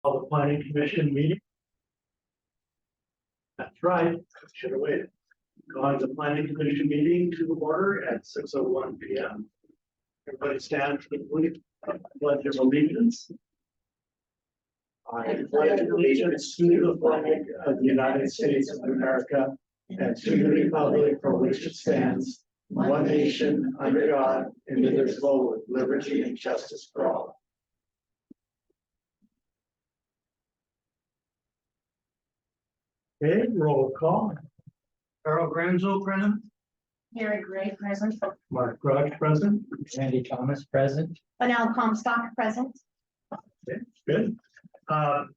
Call the planning commission meeting. That's right, should have waited. Calling the planning commission meeting to order at 6:01 p.m. Everybody stand for the pledge of allegiance. I pledge allegiance to the flag of the United States of America and to the republic for which it stands, one nation under God, indivisible, with liberty and justice for all. Okay, roll call. Carol Granzo present. Mary Gray present. Mark Rudge present. Randy Thomas present. Vanell Comstock present. Okay, good.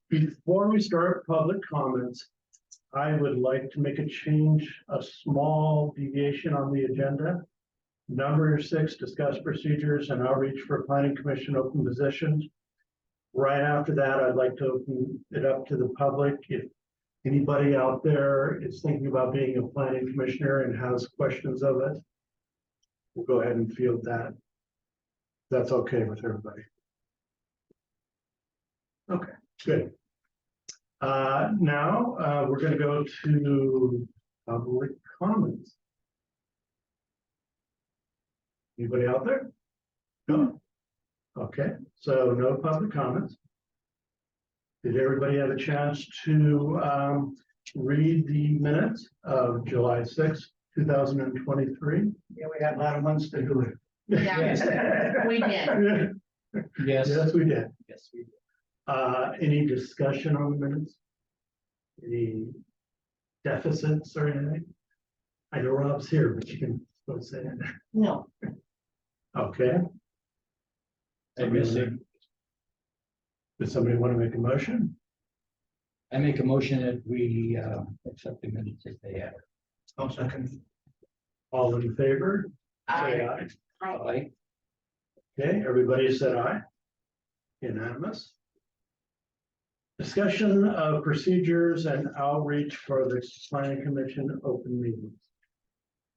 Before we start public comments, I would like to make a change, a small deviation on the agenda. Number 6, discuss procedures and outreach for planning commission open positions. Right after that, I'd like to open it up to the public. If anybody out there is thinking about being a planning commissioner and has questions of it, we'll go ahead and field that. That's okay with everybody. Okay, good. Now we're going to go to public comments. Anybody out there? No. Okay, so no public comments. Did everybody have a chance to read the minutes of July 6th, 2023? Yeah, we had a lot of months to do it. Yeah, we did. Yes. Yes, we did. Yes, we did. Any discussion on the minutes? Any deficits or anything? I know Rob's here, but you can go say it. No, Okay. I miss it. Does somebody want to make a motion? I make a motion that we accept the minutes if they have. I'll second. All in favor? Say aye. Aye. Okay, everybody said aye. Unanimous. Discussion of procedures and outreach for the planning commission open meetings.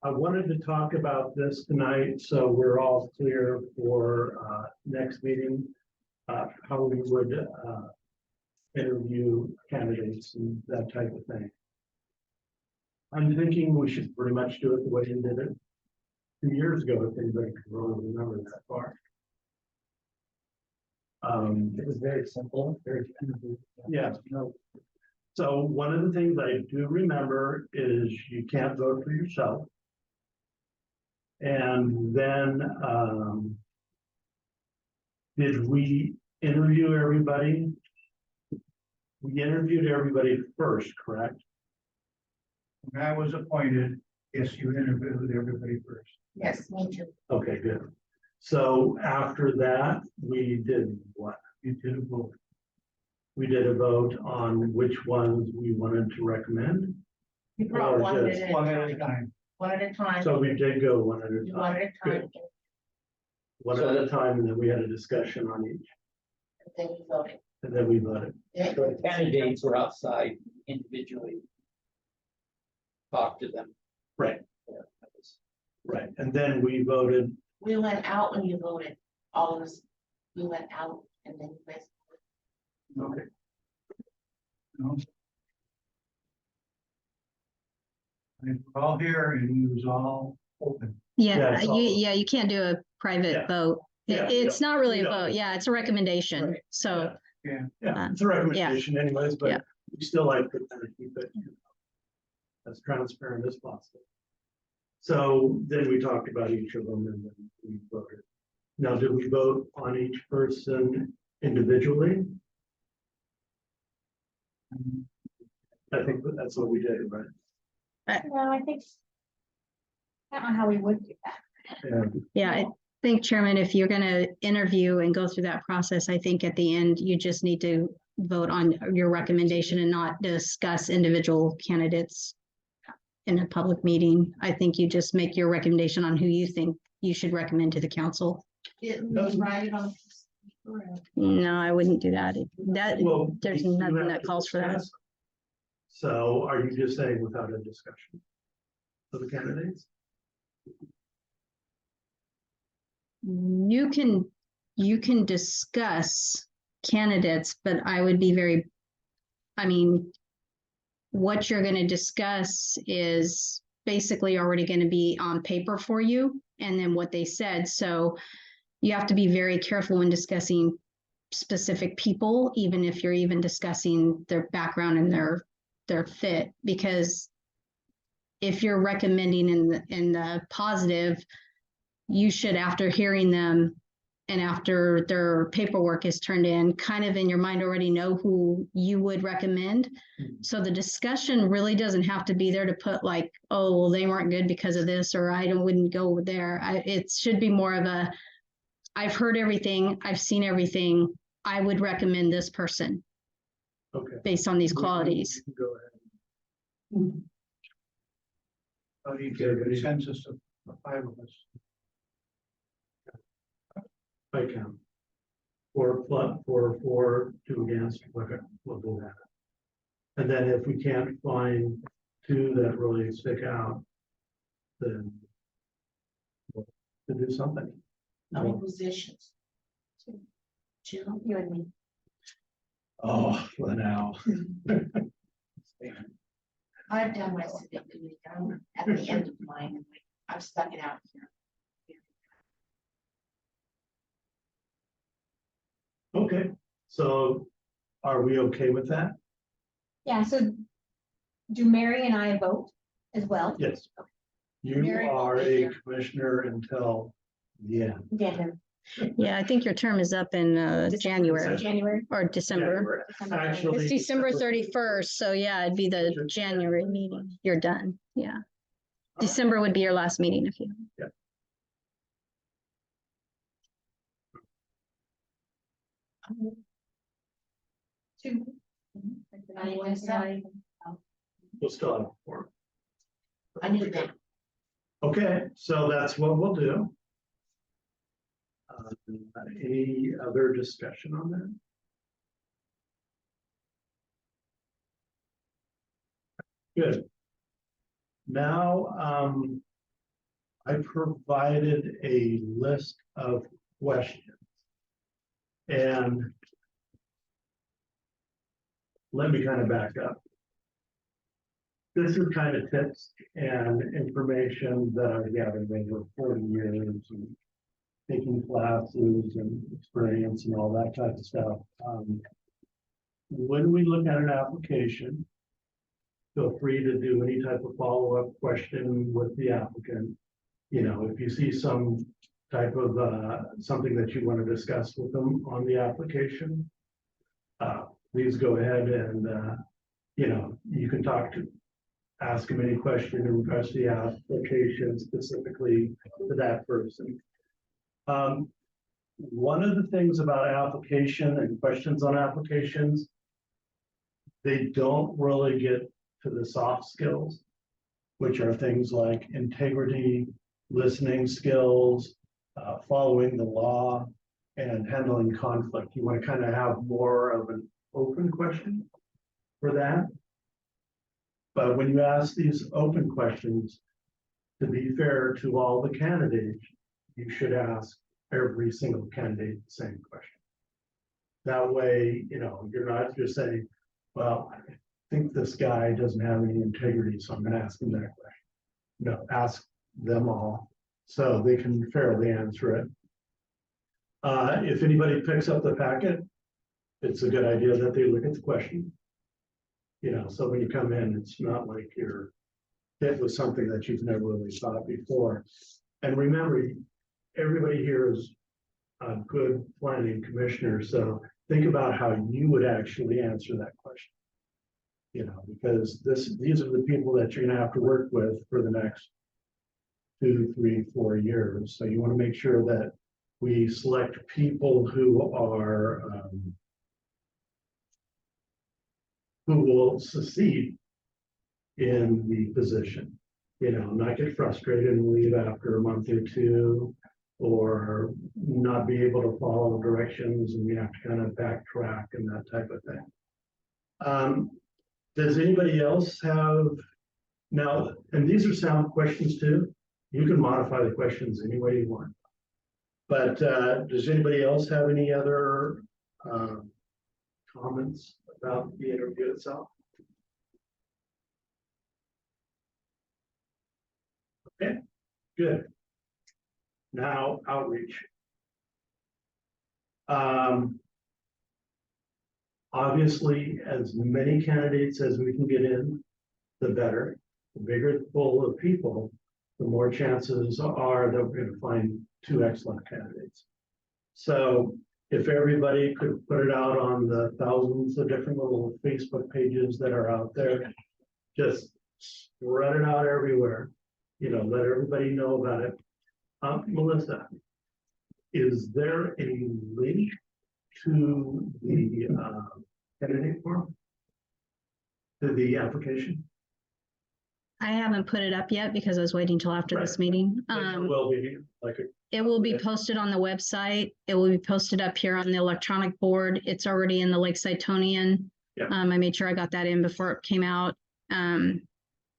I wanted to talk about this tonight, so we're all clear for next meeting, how we would interview candidates and that type of thing. I'm thinking we should pretty much do it the way we did it 2 years ago, if anybody can really remember that far. It was very simple, very easy. Yeah, no. So one of the things I do remember is you can't vote for yourself. And then, did we interview everybody? We interviewed everybody first, correct? When I was appointed, yes, you interviewed everybody first. yes, me too. Okay, good. So after that, we did what? You did a vote. We did a vote on which ones we wanted to recommend. You brought one Or at just a One at a time. time. One at a time. So we did go one at a One time. at a Good. time. One at a time, and then we had a discussion on each, And then you voted. and then we voted. Yeah. So the candidates were outside individually. Talk to them. Right, Yeah, that was- right. And then we voted. We went out when you voted. All of us, we went out and then you guys. Okay. No. And we're all here and it was all open. Yeah, Yeah, it's all- you can't do a Yeah. private vote. Yeah, It's not really we a don't. vote. Yeah, it's a recommendation. Right. So, Yeah. Yeah, it's a recommendation anyways, but Yeah. we still like to kind of keep it as transparent as possible. So then we talked about each of them and then we voted. Now, did we vote on each person individually? I think that's what we did, right? Well, I think. I don't know how we would do that. yeah, I think, Chairman, if you're going to interview and go through that process, I think at the end, you just need to vote on your recommendation and not discuss individual candidates in a public meeting. I think you just make your recommendation on who you think you should recommend to the council. Didn't we write it on? paper? No, I wouldn't do that. That, Well, there's you nothing have that to calls for that. discuss. So are you just saying without a discussion of the candidates? You can discuss candidates, but I would be very, I mean, what you're going to discuss is basically already going to be on paper for you, and then what they said. So you have to be very careful when discussing specific people, even if you're even discussing their background and their fit, because if you're recommending in the positive, you should, after hearing them and after their paperwork is turned in, kind of in your mind already know who you would recommend. So the discussion really doesn't have to be there to put like, oh, well, they weren't good because of this, or wouldn't go there. It should be more of a, I've heard everything, I've seen everything, I would recommend this person Okay. based on these qualities. Go ahead. How do you get a consensus of the 5 of us? I count. 4, 2 against, we'll do that. And then if we can't find 2 that really stick out, then we'll do something. How many positions? 2, you and me. Oh, for now. I've done my civic duty. I'm at the end of mine, and I've stuck it out here. Okay, so are we okay with that? Yeah, so do Mary and I vote as well? Yes. You Mary will are be a here. commissioner until the end. Yeah, Yeah, I think your term is up in January January. or December. Actually. It's December 31st, so yeah, it'd be the January meeting. You're done, yeah. December would be your last meeting if you. Two. Anyone say? We'll still have 4. I knew that. Okay, so that's what we'll do. Any other discussion on that? Good. Now, I provided a list of questions. And let me kind of back up. This is kind of tips and information that I've gathered over 40 years and taking classes and experience and all that type of stuff. When we look at an application, feel free to do any type of follow-up question with the applicant. You know, if you see some type of something that you want to discuss with them on the application, please go ahead and, you know, you can ask them any question in regards to the application specifically to that person. One of the things about application and questions on applications, they don't really get to the soft skills, which are things like integrity, listening skills, following the law, and handling conflict. You want to kind of have more of an open question for that. But when you ask these open questions, to be fair to all the candidates, you should ask every single candidate the same question. That way, you know, you're not just saying, well, I think this guy doesn't have any integrity, so I'm going to ask him that question. No, ask them all so they can fairly answer it. If anybody picks up the packet, it's a good idea that they look at the question. You know, so when you come in, it's not like you're hit with something that you've never really thought before. And remember, everybody here is a good planning commissioner, so think about how you would actually answer that question. You know, because these are the people that you're gonna have to work with for the next 2, 3, 4 years. So you want to make sure that we select people who are who will succeed in the position. You know, not get frustrated and leave after a month or 2, or not be able to follow directions and you have to kind of backtrack and that type of thing. Does anybody else have, now, and these are sound questions too, you can modify the questions any way you want. But does anybody else have any other comments about the interview itself? Okay, good. Now outreach. Obviously, as many candidates as we can get in, the better. The bigger the pool of people, the more chances are that we're gonna find two excellent candidates. So if everybody could put it out on the thousands of different little Facebook pages that are out there, just spread it out everywhere, let everybody know about it. Melissa, is there a link to the candidate form? To the application? I haven't put it up yet because I was waiting till after this meeting. It will be like It will be posted on the website. It will be posted up here on the electronic board. It's already in the Lakeside Tonian. Yeah. I made sure I got that in before it came out.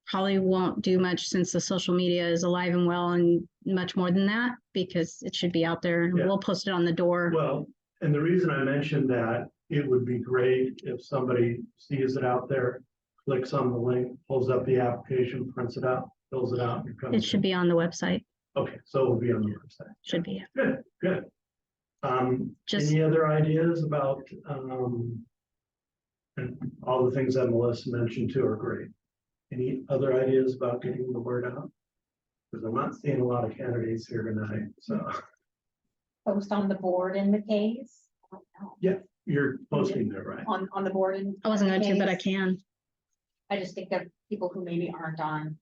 Probably won't do much since the social media is alive and well and much more than that because it should be out there. Yeah. We'll post it on the door. Well, and the reason I mentioned that, it would be great if somebody sees it out there, clicks on the link, pulls up the application, prints it out, fills it out. And comes It should in. be on the website. Okay, so it will be on the website. Should be. Good, good. Just Any other ideas about, and all the things that Melissa mentioned too are great. Any other ideas about getting the word out? Because I'm not seeing a lot of candidates here tonight, so Post on the board in the case. you're posting there, right? On the board in. I wasn't going to, but I case. can. I just think of people who maybe aren't on.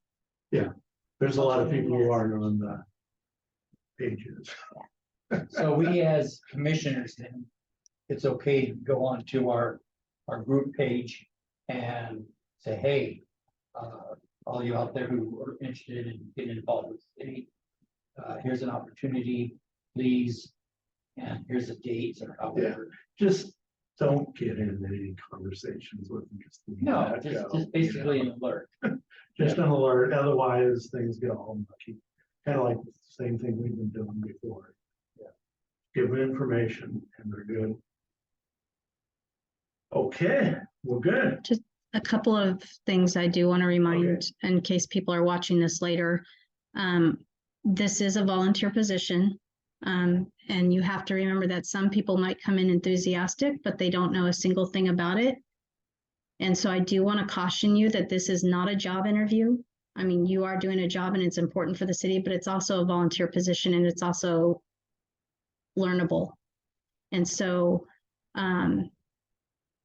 There's a lot of people who aren't on the pages. So we as commissioners, then, it's okay to go on to our group page and say, hey, all you out there who are interested in getting involved with the city, here's an opportunity, please, and here's the dates or however. Just don't get in any conversations with them. Just leave No, that just go, basically you an alert. know? Just an alert, otherwise things get all mucky. Kind of like the same thing we've been doing before. Give them information and they're good. Okay, well, good. A couple of things I do want to remind in case people are watching this later. This is a volunteer position. And you have to remember that some people might come in enthusiastic, but they don't know a single thing about it. And so I do want to caution you that this is not a job interview. I mean, you are doing a job and it's important for the city, but it's also a volunteer position and it's also learnable. And so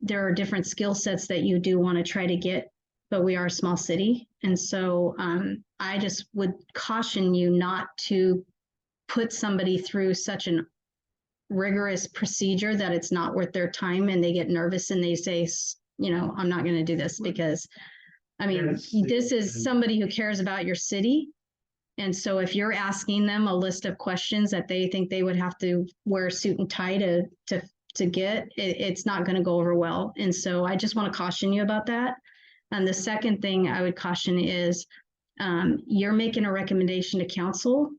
there are different skill sets that you do want to try to get, but we are a small city. And so I just would caution you not to put somebody through such an rigorous procedure that it's not worth their time and they get nervous and they say, I'm not going to do this because, I mean, Yes. this is somebody who cares about your city. And so if you're asking them a list of questions that they think they would have to wear a suit and tie to get, it's not going to go over well. And so I just want to caution you about that. And the second thing I would caution is you're making a recommendation to council.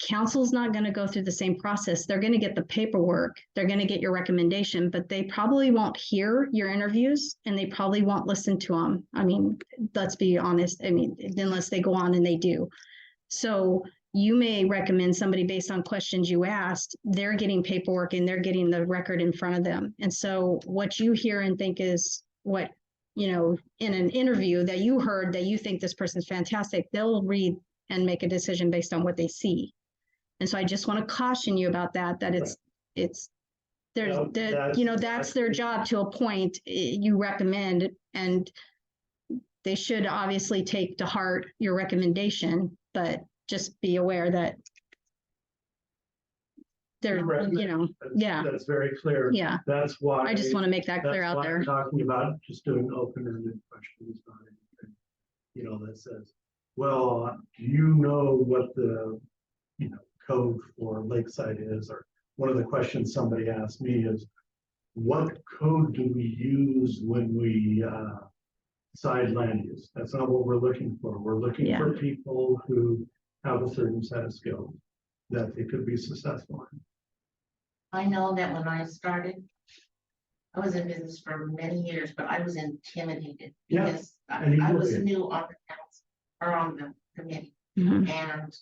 Council's not going to go through the same process. They're going to get the paperwork. They're going to get your recommendation, but they probably won't hear your interviews and they probably won't listen to them. I mean, let's be honest. I mean, unless they go on and they do. So you may recommend somebody based on questions you asked. They're getting paperwork and they're getting the record in front of them. And so what you hear and think is what, in an interview that you heard that you think this person's fantastic, they'll read and make a decision based on what they see. And so I just want to caution you about that that's their job to appoint, you recommend, and they should obviously take to heart your recommendation, but just be aware that they're, yeah. That's very clear. Yeah. That's why. I just want to make that clear That's out why there. I'm talking about just doing open-ended questions, not anything, that says, well, do you know what the, code for Lakeside is? Or one of the questions somebody asked me is, what code do we use when we decide land use? That's not what we're looking for. We're looking for people who have a certain set of skills that they could be successful in. I know that when I started, I was in business for many years, but I was intimidated Yeah, because and you I will was be. new on the council or on the committee. Mhm. And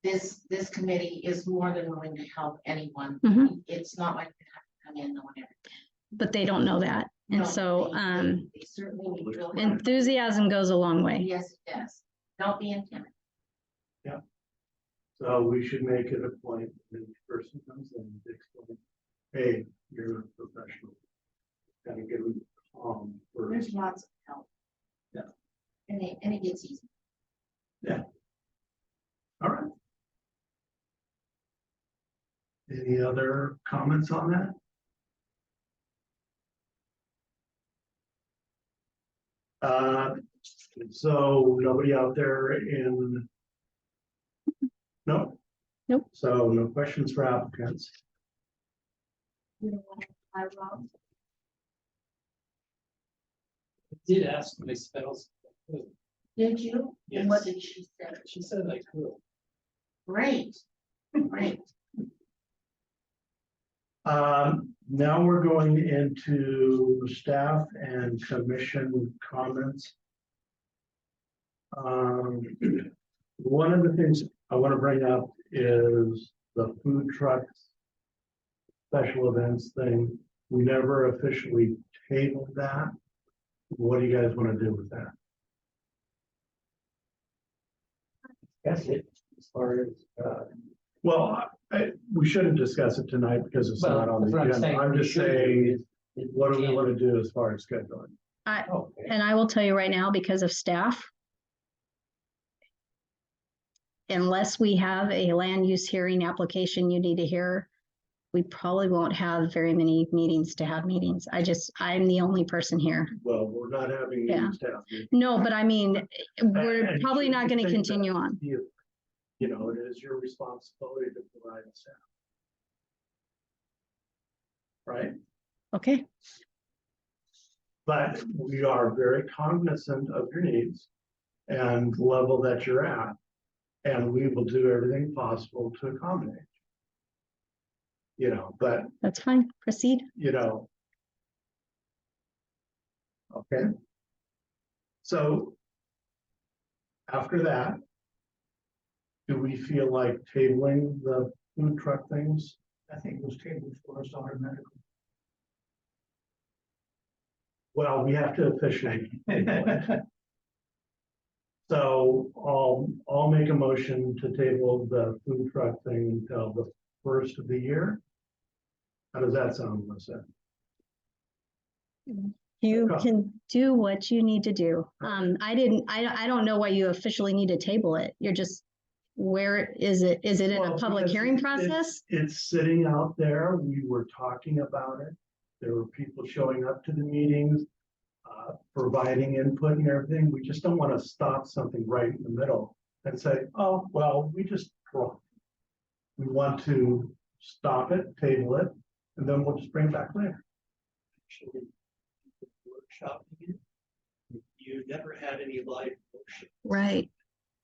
this committee is more than willing to help anyone. Mhm. It's not like they have to come in, know everything. But they don't know that. And No, so, they certainly need to. enthusiasm goes a long way. Yes, it does. Don't be intimidated. So we should make it a point when each person comes in to explain, hey, you're a professional. Kind of give them calm There's first. lots of help. Yeah. And it gets easy. All right. Any other comments on that? So nobody out there in? No? Nope. So no questions for applicants. I did ask my spouse. Did you? And what did she say? She said I could. Great, great. Now we're going into staff and commission comments. One of the things I want to bring up is the food trucks special events thing. We never officially tabled that. What do you guys want to do with that? That's it, as far as, Well, we shouldn't discuss it tonight because it's not on that's the what I'm agenda. saying. I'm we just should do saying, is what do we can- want to do as far as scheduling? Okay. And I will tell you right now, because of staff, unless we have a land use hearing application you need to hear, we probably won't have very many meetings to have meetings. I'm the only person here. Well, we're not having Yeah. any staff meetings. No, but I mean, we're And probably you not should going to think continue that on. You know, it is your responsibility to provide staff. Right? Okay, But we are very cognizant of your needs and level that you're at. And we will do everything possible to accommodate. You know, but, that's fine. Proceed. you know. Okay. So. After that. Do we feel like tabling the food truck things? I think those tables for us automatically. Well, we have to officially. So I'll make a motion to table the food truck thing until the first of the year. How does that sound, Melissa? You Okay. can do what you need to do. I don't know why you officially need to table it. You're just, where is it? Is it in a Well, public because hearing it's- process? It's sitting out there. We were talking about it. There were people showing up to the meetings, providing input and everything. We just don't want to stop something right in the middle and say, oh, well, we just. We want to stop it, table it, and then we'll just bring it back later. Actually, workshopping it. You never had any live motion. Right.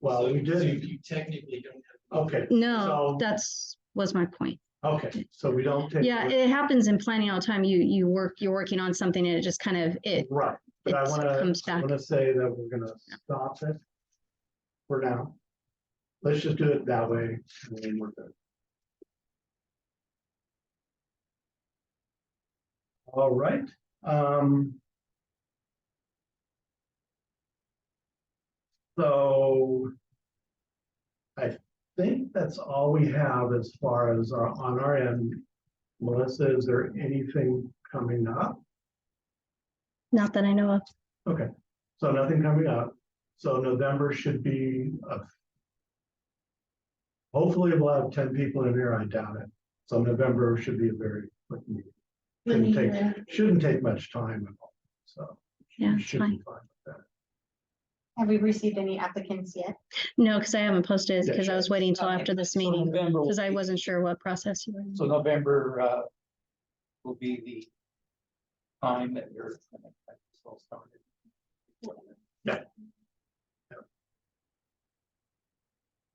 Well, So- we So did. you technically don't have. Okay. No, So- was my point. Okay, so we don't take. Yeah, it happens in planning all the time. You're working on something and it just kind of, Right, but I it comes back. wanna say that we're gonna stop it for now. Let's just do it that way, and then we're good. All right, so I think that's all we have as far as on our end. Melissa, is there anything coming up? Not that I know of. Okay, so nothing coming up. So November should be hopefully we'll have 10 people in here. I doubt it. So November should be a very quick meeting. Shouldn't take much time at all. So. Yeah, we it's should fine. be fine with that. Have we received any applicants yet? No, because I haven't posted it Yeah, because I was waiting until after this So meeting November will because I be- wasn't sure what process you were in. So November, will be the time that you're. All started.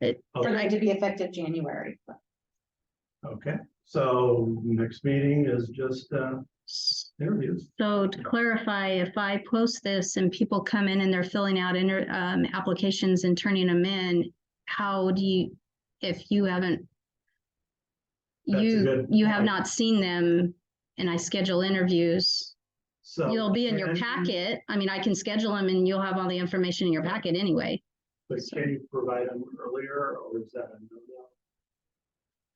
It, For Okay. them to be effective January. Okay, so next meeting is just Interviews. So to clarify, if I post this and people come in and they're filling out applications and turning them in, how do you, if you haven't, That's a good you have point. not seen them and I schedule interviews, So. you'll be in your and- packet. I mean, I can schedule them and you'll have all the information in your packet anyway. But can you provide them earlier, or is that a no-no?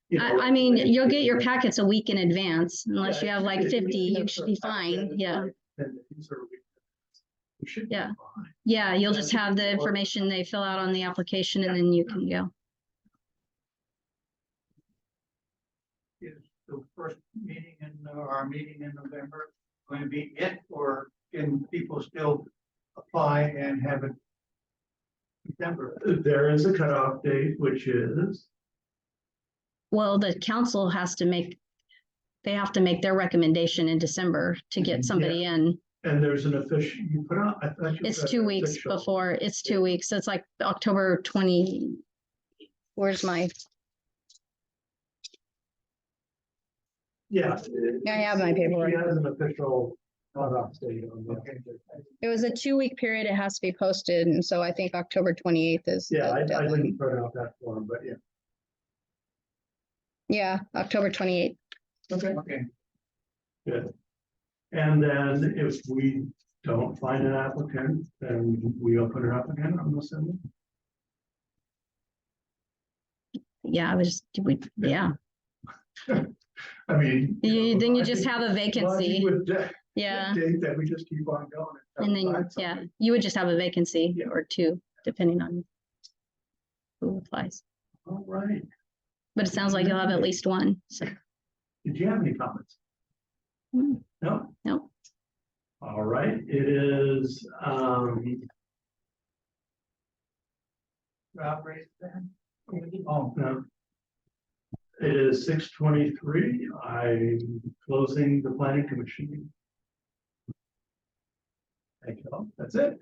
You know, I mean, like- you'll get your packets a week in advance, unless you Yeah, have like if 50, you have should be some fine, packet, yeah. like 10 days or a week, we should be Yeah. fine. Yeah, you'll just have the Or- information they fill out on the application and then you can go. Is the first meeting in, our meeting in November going to be it, or can people still apply and have it? December? There is a cutoff date, which is, Well, the council has to make, they have to make their recommendation in December to get somebody in. and there's an official, you put out, I thought you. It's put 2 an weeks official- before, it's 2 weeks, so it's like October 20. Where's my, Yeah. I have my paperwork. She has an official cutoff date on the. it was a 2 week period, it has to be posted, and so I think October 28th is. the Yeah, I deadline. didn't put out that form, but yeah. Yeah, October 28th. Okay. Okay, Good. And then if we don't find an applicant, then we open it up again, I'm assuming. Yeah, I was, yeah, I mean. then you I just think have a logic vacancy, would yeah. dictate that we just keep on going. And then, find yeah, somebody. you would just have a vacancy Yeah. or two, depending on who applies. All right. But it sounds like you'll have at least one, so. Did you have any comments? Hmm. No? No. All right, it is, Rob raised that. oh, no. It is 6:23. I'm closing the planning commission. Thank you all. That's it.